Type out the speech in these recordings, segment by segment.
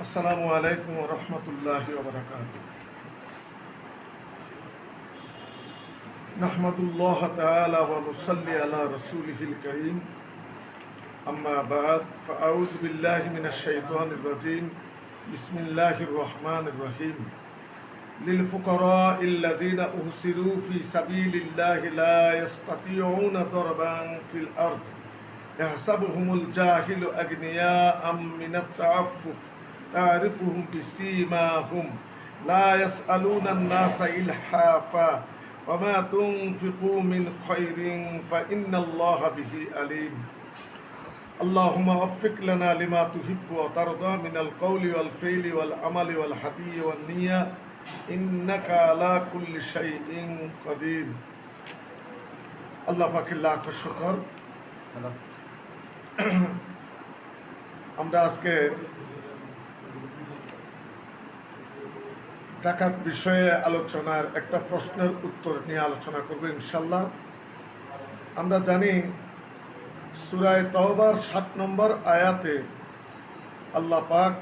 আসসালামু আলাইকুম ওয়া রাহমাতুল্লাহি ওয়া বারাকাতুহু। নাহমাদুল্লাহ তাআলা ওয়া নুসাল্লি আলা রাসূলিহিল কারীম। আম্মা বা'দ, ফাআউযু বিল্লাহি মিনাশ শাইতানির রাজীম। বিসমিল্লাহির রহমানির রহিম। লিল ফুকারাইল লাযীনা উহসিরু ফি সাবিলিল্লাহি লা ইসতাতিউনা দারবান ফিল আরদ ইয়াহসাবুহুমুল জাহিলু আগনিয়াআম মিনাত তাআফফুফ তারিফুহুম বিসীমাহুম লা ইয়াসআলুনান নাসা ইলহাফা ওয়া মা তুনফিকু মিন খায়রিন ফাইন্নাল্লাহা বিহি আলীম। আল্লাহুম্মা ওয়াফফিক লানা লিমা তুহিব্বু ওয়া তারদা মিনাল কওলি ওয়াল ফি'লি ওয়াল আমালি ওয়াল হাদী ওয়ান নিয়্যা ইন্নাকা আলা কুল্লি শাইইন কাদির। আল্লাহ পাকের লাখ শুকর। আমরা আজকে যাকাত বিষয়ে আলোচনার একটা প্রশ্নের উত্তর নিয়ে আলোচনা করব ইনশাল্লাহ। আমরা জানি সূরা তাওবার ৭ নম্বর আয়াতে আল্লাহ পাক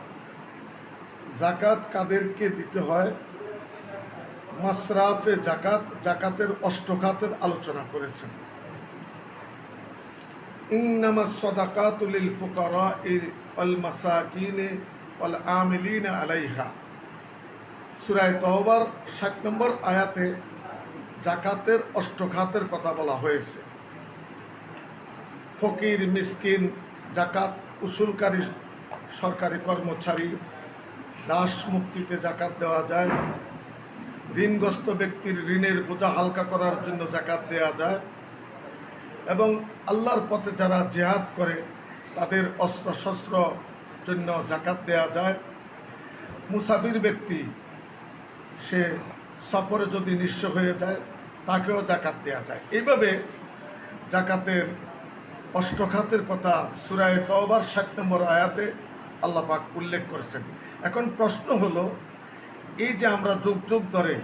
যাকাত কাদেরকে দিতে হয়, মাসরাফে যাকাত, যাকাতের অষ্টখাতের আলোচনা করেছেন। ইন্নামাস সাদাকাতু লিল ফুকারা'i ওয়াল মাসাকিনি ওয়াল আমিলিনা আলাইহা। সূরা তাওবার ৬০ নম্বর আয়াতে যাকাতের অষ্টখাতের কথা বলা হয়েছে। ফকির, মিসকিন, যাকাত উসুলকারী, সরকারি কর্মচারী, দাস মুক্তিতে যাকাত দেওয়া যায়, ঋণগ্রস্ত ব্যক্তির ঋণের বোঝা হালকা করার জন্য যাকাত দেওয়া যায়, এবং আল্লাহর পথে যারা জিহাদ করে তাদের অস্ত্র শস্ত্র জন্য যাকাত দেওয়া যায়। মুসাফির ব্যক্তি, সে সফরে যদি নিঃস্ব হয়ে যায় তাকেও যাকাত দেওয়া যায়। এইভাবে যাকাতের অষ্টখাতের কথা সূরা তাওবার ৬০ নম্বর আয়াতে আল্লাহ পাক উল্লেখ করেছেন। এখন প্রশ্ন হলো, এই যে আমরা যুগ যুগ ধরে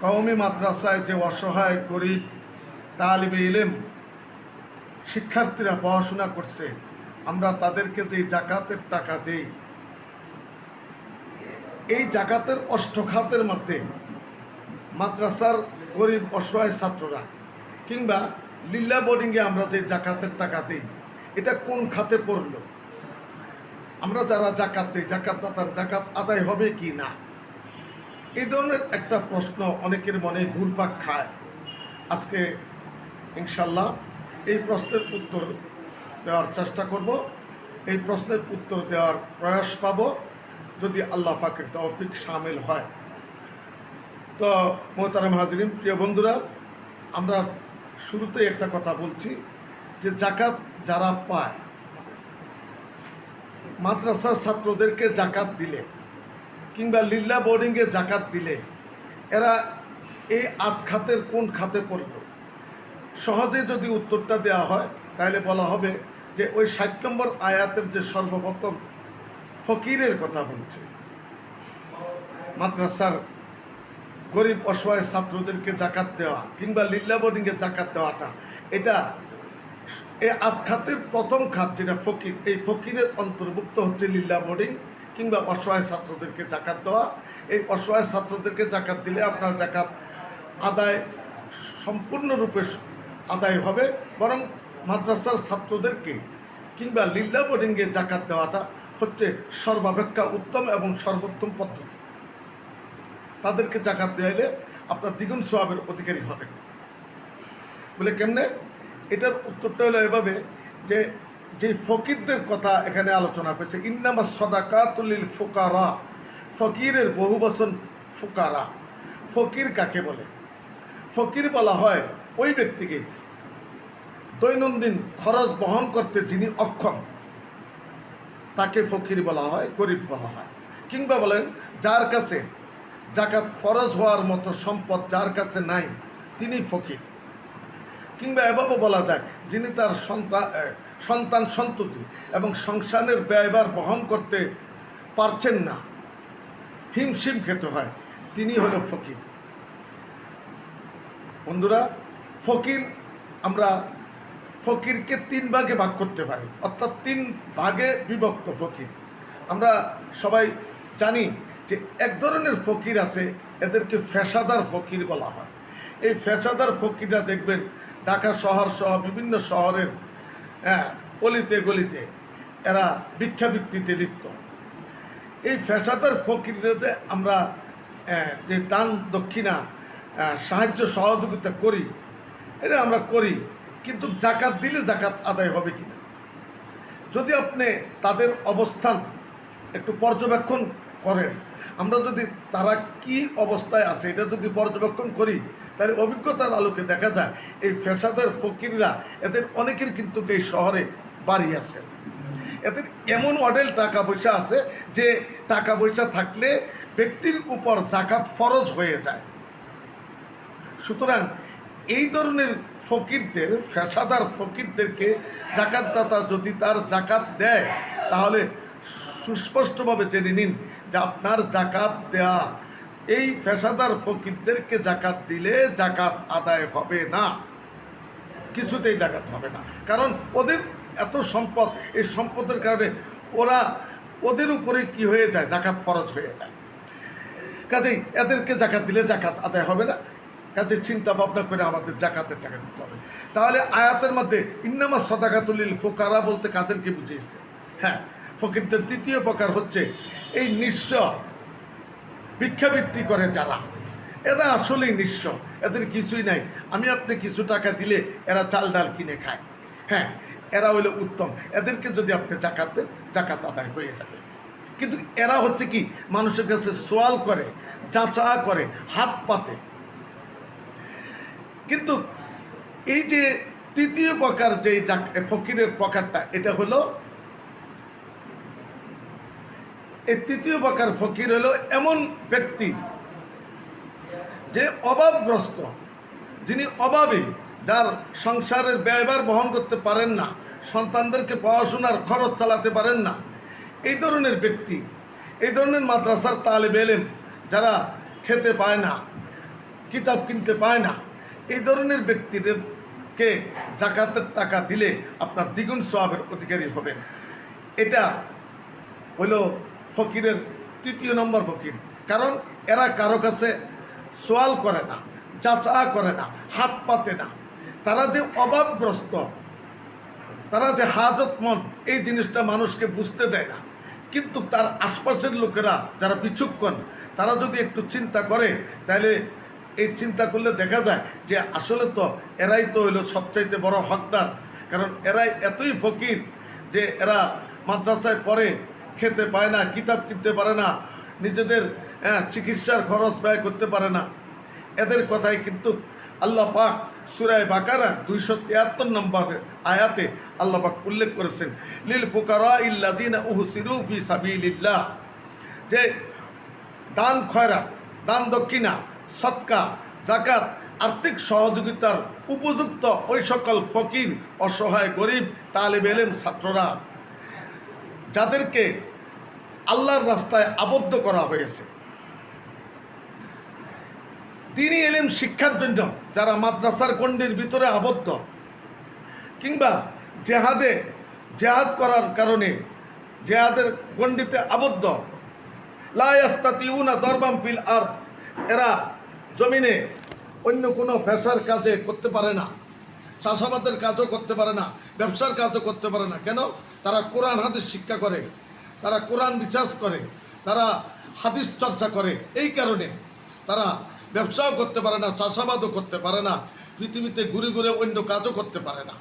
কওমি মাদ্রাসায় যে অসহায় গরিব তালিবে ইলম শিক্ষার্থীরা পড়াশোনা করছে, আমরা তাদেরকে যে যাকাতের টাকা দেই, এই যাকাতের অষ্টখাতের মধ্যে মাদ্রাসার গরিব অসহায় ছাত্ররা কিংবা লিল্লা বোর্ডিংয়ে আমরা যে যাকাতের টাকা দিই, এটা কোন খাতে পড়ল? আমরা যারা যাকাত দিই, যাকাতদাতার যাকাত আদায় হবে কি না, এই ধরনের একটা প্রশ্ন অনেকের মনে ঘুরপাক খায়। আজকে ইনশাল্লাহ এই প্রশ্নের উত্তর দেওয়ার চেষ্টা করব, এই প্রশ্নের উত্তর দেওয়ার প্রয়াস পাব যদি আল্লাহ পাকের তৌফিক শামিল হয়। তো মোহতারাম হাজরিন, প্রিয় বন্ধুরা, আমরা শুরুতে একটা কথা বলছি যে যাকাত যারা পায়, মাদ্রাসার ছাত্রদেরকে যাকাত দিলে কিংবা লিল্লা বোর্ডিংয়ে যাকাত দিলে এরা এই ৮ খাতের কোন খাতে পড়ল? সহজে যদি উত্তরটা দেওয়া হয় তাহলে বলা হবে যে ওই ৬০ নম্বর আয়াতের যে সর্বপ্রথম ফকিরের কথা বলছে, মাদ্রাসার গরিব অসহায় ছাত্রদেরকে যাকাত দেওয়া কিংবা লিল্লা বোর্ডিংয়ে যাকাত দেওয়াটা, এটা এই ৮ খাতের প্রথম খাত যেটা ফকির, এই ফকিরের অন্তর্ভুক্ত হচ্ছে লিল্লা বোর্ডিং কিংবা অসহায় ছাত্রদেরকে যাকাত দেওয়া। এই অসহায় ছাত্রদেরকে যাকাত দিলে আপনার যাকাত আদায় সম্পূর্ণরূপে আদায় হবে, বরং মাদ্রাসার ছাত্রদেরকে কিংবা লিল্লা বোর্ডিংয়ে যাকাত দেওয়াটা হচ্ছে সর্বাপেক্ষা উত্তম এবং সর্বোত্তম পদ্ধতি। তাদেরকে যাকাত দিলে আপনার দ্বিগুণ সওয়াবের অধিকারী হবে। বলে কেমনে? এটার উত্তরটা হলো এভাবে যে যে ফকিরদের কথা এখানে আলোচনা করেছে, ইন্নামাস সাদাকাতু লিল ফুকারা, ফকিরের বহু বচন ফুকারা। ফকির কাকে বলে? ফকির বলা হয় ওই ব্যক্তিকে দৈনন্দিন খরচ বহন করতে যিনি অক্ষম, তাকে ফকির বলা হয়, গরিব বলা হয়। কিংবা বলেন যার কাছে যাকাত ফরজ হওয়ার মতো সম্পদ যার কাছে নাই, তিনি ফকির। কিংবা এভাবে বলা যায় যিনি তার সন্তান সন্ততি এবং সংসারের ব্যয়ভার বহন করতে পারছেন না, হিমশিম খেতে হয়, তিনি হলো ফকির। বন্ধুরা, ফকির আমরা ফকিরকে 3 ভাগে ভাগ করতে পারি, অর্থাৎ 3 ভাগে বিভক্ত ফকির। আমরা সবাই জানি যে এক ধরনের ফকির আছে, এদেরকে পেশাদার ফকির বলা হয়। এই পেশাদার ফকিররা দেখবেন ঢাকা শহর সহ বিভিন্ন শহরের অলিতে গলিতে এরা ভিক্ষাবৃত্তিতে লিপ্ত। এই পেশাদার ফকিরদের আমরা যে দান দক্ষিণা সাহায্য সহযোগিতা করি, এটা আমরা করি, কিন্তু জাকাত দিলে জাকাত আদায় হবে কিনা, যদি আপনি তাদের অবস্থান একটু পর্যবেক্ষণ করেন, আমরা যদি তারা কি অবস্থায় আছে এটা যদি পর্যবেক্ষণ করি, তাহলে অভিজ্ঞতার আলোকে দেখা যায় এই পেশাদার ফকিররা এদের অনেকের কিন্তু এই শহরে বাড়ি আছে, এদের এমন অডেল টাকা পয়সা আছে যে টাকা পয়সা থাকলে ব্যক্তির উপর জাকাত ফরজ হয়ে যায়। সুতরাং এই ধরনের ফকিরদের, পেশাদার ফকিরদেরকে জাকাতদাতা যদি তার জাকাত দেয়, তাহলে সুস্পষ্টভাবে জেনে নিন যে আপনার জাকাত দেয়া এই পেশাদার ফকিরদেরকে জাকাত দিলে জাকাত আদায় হবে না, কিছুতেই জাকাত হবে না। কারণ ওদের এত সম্পদ, এই সম্পদের কারণে ওদের উপরে কি হয়ে যায়, জাকাত ফরজ হয়ে যায়। কাজেই এদেরকে জাকাত দিলে জাকাত আদায় হবে না। কাজে চিন্তা ভাবনা করে আমাদের জাকাতের টাকা দিতে হবে। তাহলে আয়াতের মধ্যে ইন্নামা সাদাকাতুল ফুকারা বলতে কাদেরকে বুঝিয়েছে? হ্যাঁ, ফকিরদের দ্বিতীয় প্রকার হচ্ছে এই নিঃস্ব, ভিক্ষাবৃত্তি করে যারা, এরা আসলেই নিঃস্ব, এদের কিছুই নাই। আমি আপনি কিছু টাকা দিলে এরা চাল ডাল কিনে খায়। হ্যাঁ, এরা হইলো উত্তম, এদেরকে যদি আপনি জাকাত দেন জাকাত আদায় হয়ে যাবে। কিন্তু এরা হচ্ছে কি, মানুষের কাছে সোয়াল করে, যাচা করে, হাত পাতে। কিন্তু এই যে তৃতীয় প্রকার যে ফকিরের প্রকারটা, এটা হলো এই তৃতীয় প্রকার ফকির হলো এমন ব্যক্তি যে অভাবগ্রস্ত, যিনি অভাবী, যার সংসারের ব্যয়ভার বহন করতে পারেন না, সন্তানদেরকে পড়াশোনার খরচ চালাতে পারেন না, এই ধরনের ব্যক্তি, এই ধরনের মাদ্রাসার তালেবে ইলম যারা খেতে পায় না, কিতাব কিনতে পায় না, এই ধরনের ব্যক্তিদেরকে জাকাতের টাকা দিলে আপনার দ্বিগুণ সওয়াবের অধিকারী হবেন। এটা হলো ফকিরের তৃতীয় নম্বর ফকির। কারণ এরা কারো কাছে সোয়াল করে না, যাচা করে না, হাত পাতে না। তারা যে অভাবগ্রস্ত, তারা যে হাজতমন্দ, এই জিনিসটা মানুষকে বুঝতে দেয় না। কিন্তু তার আশপাশের লোকেরা যারা বিচক্ষণ, তারা যদি একটু চিন্তা করে, তাহলে এই চিন্তা করলে দেখা যায় যে আসলে তো এরাই তো হইলো সবচাইতে বড় হকদার। কারণ এরাই এতই ফকির যে এরা মাদ্রাসায় পড়ে, খেতে পায় না, কিতাব কিনতে পারে না, নিজেদের চিকিৎসার খরচ ব্যয় করতে পারে না। এদের কথাই কিন্তু আল্লাহ পাক সূরা বাকারা 273 নম্বর আয়াতে আল্লাহ পাক উল্লেখ করেছেন, লিল ফুকারাইল্লাযিনা উহসিরু ফি সাবিলিল্লাহ, যে দান খয়রাত, দান দক্ষিণা, সদকা, যাকাত, আর্থিক সহযোগিতার উপযুক্ত ওই সকল ফকির, অসহায়, গরিব, তালেবে ইলম ছাত্ররা, যাদেরকে আল্লাহর রাস্তায় আবদ্ধ করা হয়েছে, দ্বীনি ইলম শিক্ষার জন্য যারা মাদ্রাসার গণ্ডির ভিতরে আবদ্ধ, কিংবা জেহাদ করার কারণে জেহাদের গণ্ডিতে আবদ্ধ, লা ইয়াস্তাতিউনা দরবাম ফিল আরদ, এরা জমিনে অন্য কোনো পেশার কাজে করতে পারে না, চাষাবাদের কাজও করতে পারে না, ব্যবসার কাজও করতে পারে না। কেন? তারা কোরআন হাদিস শিক্ষা করে, তারা কোরআন রিসার্চ করে, তারা হাদিস চর্চা করে। এই কারণে তারা ব্যবসাও করতে পারে না, চাষাবাদও করতে পারে না, পৃথিবীতে ঘুরে ঘুরে অন্য কাজও করতে পারে না।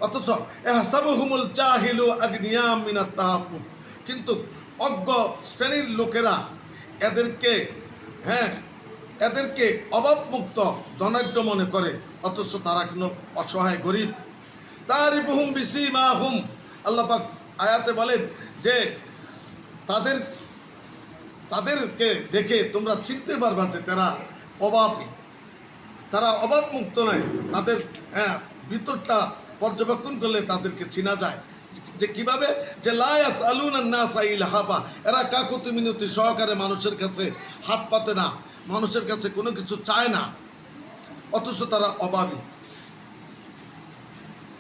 অথচ ইহসাবুহুমুল জাহিলু আগনিয়া মিনাত তাহাফফুফ, কিন্তু অজ্ঞ শ্রেণীর লোকেরা এদেরকে অভাবমুক্ত, ধনাঢ্য মনে করে, অথচ তারা কোনো অসহায়, গরিব। তারিফুহুম বিসীমাহুম, আল্লাহ পাক আয়াতে বলেন যে তাদেরকে দেখে তোমরা চিনতে পারবা যে তারা অভাবী, তারা অভাবমুক্ত নয়। তাদের ভিতরটা পর্যবেক্ষণ করলে তাদেরকে চিনা যায় যে কিভাবে, যে লা ইয়াসআলুনা নাসা ইলহাফা, এরা কাকুতি মিনতি সহকারে মানুষের কাছে হাত পাতে না, মানুষের কাছে কোনো কিছু চায় না, অথচ তারা অভাবী।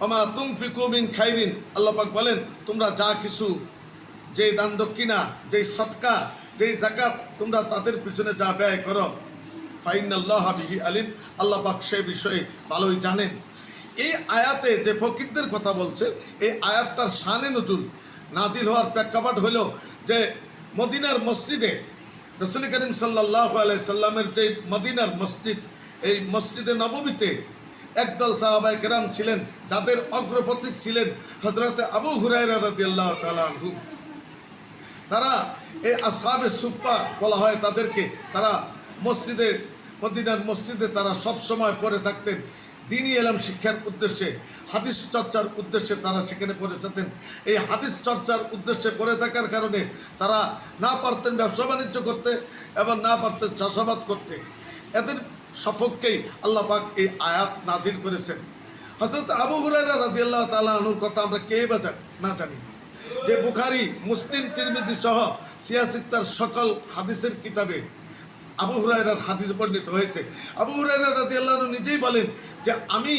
ওমা তুনফিকু মিন খাইরিন, আল্লাহ পাক বলেন তোমরা যেই দান দক্ষিণা, যেই সৎকা, যেই জাকাত তোমরা তাদের পিছনে যা ব্যয় করো, ফাইনাল্লাহা বিহি আলিম, আল্লাহ পাক সে বিষয়ে ভালোই জানেন। এই আয়াতে যে ফকিরদের কথা বলছে, এই আয়াতটার শানে নজুল নাজিল হওয়ার প্রেক্ষাপট হলো যে মদিনার মসজিদে রাসূল করিম সাল্লাল্লাহু আলাইহি সাল্লামের যে মদিনার মসজিদ, এই মসজিদে নববীতে একদল সাহাবায়ে কেরাম ছিলেন, যাদের অগ্রপথিক ছিলেন হযরতে আবু হুরায়রা রাদিয়াল্লাহু তাআলা আনহু। তারা এই আসহাবে সুফফা বলা হয় তাদেরকে। তারা মসজিদে, মদিনার মসজিদে তারা সব সময় পড়ে থাকতেন দ্বীনি ইলম শিক্ষার উদ্দেশ্যে, হাদিস চর্চার উদ্দেশ্যে তারা সেখানে পড়ে যেতেন। এই হাদিস চর্চার উদ্দেশ্যে পড়ে থাকার কারণে তারা না পারতেন ব্যবসা বাণিজ্য করতে এবং না পারতেন চাষাবাদ করতে। এদের সপক্ষেই আল্লাহ পাক এই আয়াত নাজিল করেছেন। হযরত আবু হুরায়রা রাদিয়াল্লাহু তাআলা আনহুর কথা আমরা কে বা না জানি, যে বুখারী, মুসলিম, তিরমিজি সহ সিয়াসিত্তার সকল হাদিসের কিতাবে আবু হুরায়রার হাদিস বর্ণিত হয়েছে। আবু হুরায়রা রাদিয়াল্লাহু আনহু নিজেই বলেন যে আমি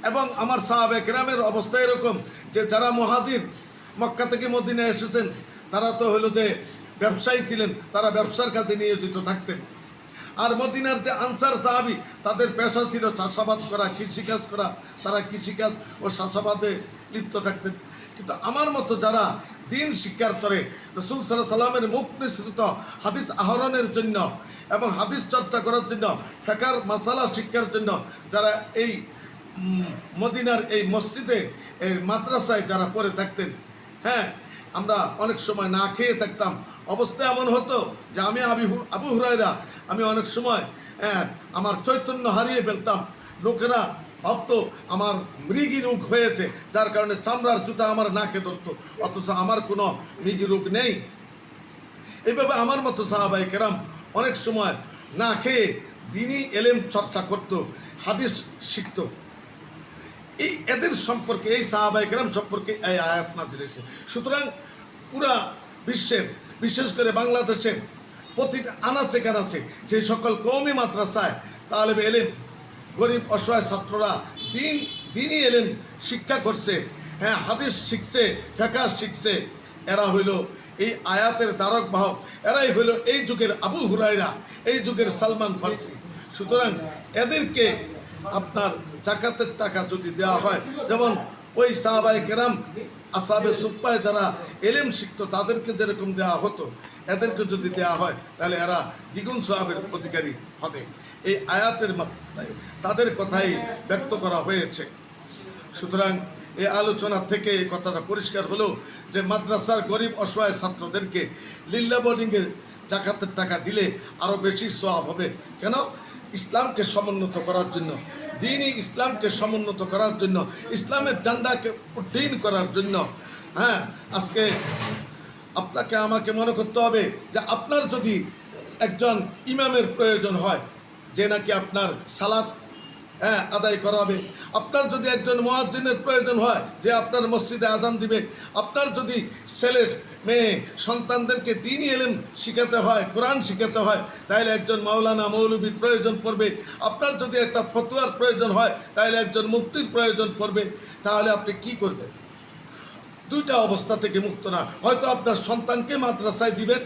এবং আমার সাহাবায়ে কেরামের অবস্থা এরকম যে যারা মুহাজির মক্কা থেকে মদিনায় এসেছেন তারা তো হলো যে ব্যবসায়ী ছিলেন, তারা ব্যবসার কাজে নিয়োজিত থাকতেন। আর মদিনার যে আনসার সাহাবী তাদের পেশা ছিল চাষাবাদ করা, কৃষিকাজ করা, তারা কৃষিকাজ ও চাষাবাদে লিপ্ত থাকতেন। কিন্তু আমার মতো যারা দিন শিক্ষার তরে রাসূল সাল্লাল্লাহু আলাইহি সাল্লামের মুখ নিঃসৃত হাদিস আহরণের জন্য এবং হাদিস চর্চা করার জন্য, ফিকহের মাসালা শিক্ষার জন্য যারা এই মদিনার এই মসজিদে, এই মাদ্রাসায় যারা পড়ে থাকতেন, হ্যাঁ, আমরা অনেক সময় না খেয়ে থাকতাম। অবস্থা এমন হতো যে আমি আবু হুরায়রা, আমি অনেক সময় আমার চৈতন্য হারিয়ে ফেলতাম। লোকেরা ভাবতো আমার মৃগী রোগ হয়েছে, যার কারণে চামড়ার জুতা আমার নাকে ধরতো, অথচ আমার কোনো মৃগী রোগ নেই। এইভাবে আমার মতো সাহাবায়ে কেরাম অনেক সময় না খেয়ে দ্বীনি ইলম চর্চা করত, হাদিস শিখত। এই এদের সম্পর্কে, এই সাহাবায়ে কেরাম সম্পর্কে এই আয়াত নাযিল হয়েছে। সুতরাং পুরা বিশ্বের, বিশেষ করে বাংলাদেশের প্রতিটা আনাচে কানাচে যে সকল কওমি মাদ্রাসায় তালেবে ইলম, গরিব অসহায় ছাত্ররা দ্বীনি ইলম শিক্ষা করছে, হ্যাঁ, হাদিস শিখছে, ফিকহ শিখছে, এরা হইল এই আয়াতের ধারক বাহক, এরাই হইল এই যুগের আবু হুরায়রা, এই যুগের সালমান ফার্সি। সুতরাং এদেরকে আপনার জাকাতের টাকা যদি দেওয়া হয়, যেমন ওই সাহাবায়ে কেরাম আসহাবে সুফফায় যারা ইলম শিখতো তাদেরকে যেরকম দেওয়া হতো, এদেরকে যদি দেওয়া হয় তাহলে এরা দ্বিগুণ সওয়াবের অধিকারী হবে। এই আয়াতের মাধ্যমে তাদের কথাই ব্যক্ত করা হয়েছে। সুতরাং এই আলোচনা থেকে এই কথাটা পরিষ্কার হলো যে মাদ্রাসার গরিব অসহায় ছাত্রদেরকে লিল্লাহ বোর্ডিংয়ে জাকাতের টাকা দিলে আরও বেশি সওয়াব হবে। কেন? ইসলামকে সমুন্নত করার জন্য, দ্বীনি ইসলামকে সমুন্নত করার জন্য, ইসলামের ঝান্ডাকে উড্ডীন করার জন্য। হ্যাঁ, আজকে আপনাকে আমাকে মনে করতে হবে যে আপনার যদি একজন ইমামের প্রয়োজন হয় যে নাকি আপনার সালাত আদায় করাবে, আপনার যদি একজন মুয়াজ্জিনের প্রয়োজন হয় যে আপনার মসজিদে আজান দিবে, আপনার যদি ছেলে মেয়ে সন্তানদেরকে দ্বীনি ইলম শিখাতে হয়, কোরআন শিখাতে হয়, তাহলে একজন মাওলানা মৌলবীর প্রয়োজন পড়বে। আপনার যদি একটা ফতোয়ার প্রয়োজন হয় তাহলে একজন মুফতির প্রয়োজন পড়বে। তাহলে আপনি কি করবেন? দুইটা অবস্থা থেকে মুক্ত না। হয়তো আপনার সন্তানকে মাদ্রাসায় দিবেন,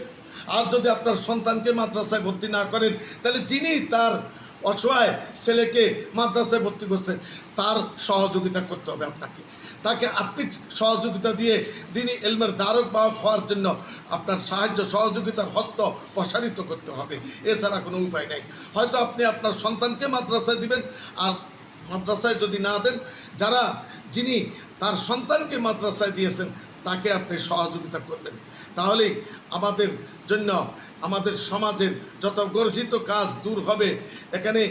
আর যদি আপনার সন্তানকে মাদ্রাসায় ভর্তি না করেন তাহলে যিনি তার অসহায় ছেলেকে মাদ্রাসায় ভর্তি করছেন তার সহযোগিতা করতে হবে আপনাকে। তাকে আর্থিক সহযোগিতা দিয়ে দ্বীনি ইলমের ধারক বাহক হওয়ার জন্য আপনার সাহায্য সহযোগিতার হস্ত প্রসারিত করতে হবে, এছাড়া কোনো উপায় নেই। হয়তো আপনি আপনার সন্তানকে মাদ্রাসায় দিবেন, আর মাদ্রাসায় যদি না দেন, যিনি তার সন্তানকে মাদ্রাসায় দিয়েছেন তাকে আপনি সহযোগিতা করবেন। তাহলেই আমাদের জন্য, আমাদের সমাজের যত গর্হিত কাজ দূর হবে। এখানে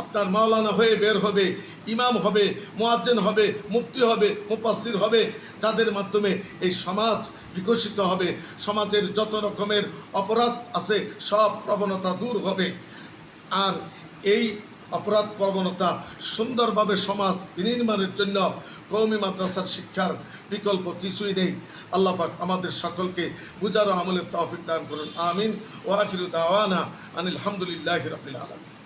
আপনার মাওলানা হয়ে বের হবে, ইমাম হবে, মুয়াজ্জিন হবে, মুফতি হবে, মুফাসসির হবে, যাদের মাধ্যমে এই সমাজ বিকশিত হবে। সমাজের যত রকমের অপরাধ আছে সব প্রবণতা দূর হবে। আর এই অপরাধ প্রবণতা সুন্দরভাবে সমাজ বিনির্মাণের জন্য কওমি মাদ্রাসার শিক্ষার বিকল্প কিছুই নেই। আল্লাহ পাক আমাদের সকলকে বুঝার ও আমলের তৌফিক দান করুন। আমিন। ওয়া আখিরু দাওয়ানা আনিল হামদুলিল্লাহি রাব্বিল আলামিন।